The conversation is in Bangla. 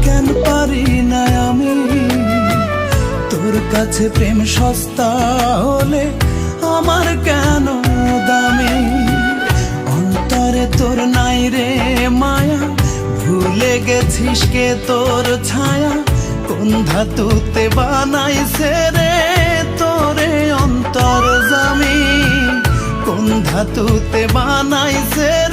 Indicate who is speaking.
Speaker 1: কেন পারি না আমি? তোর কাছে প্রেম সস্তা হলে আমার কেন দামি? অন্তরে তোর নাই রে মায়া, ভুলে গেছিস কে তোর ছায়া? কোন ধাতুতে বানাইছে রে তোরে অন্তর জামি? কোন ধাতুতে বানাইছে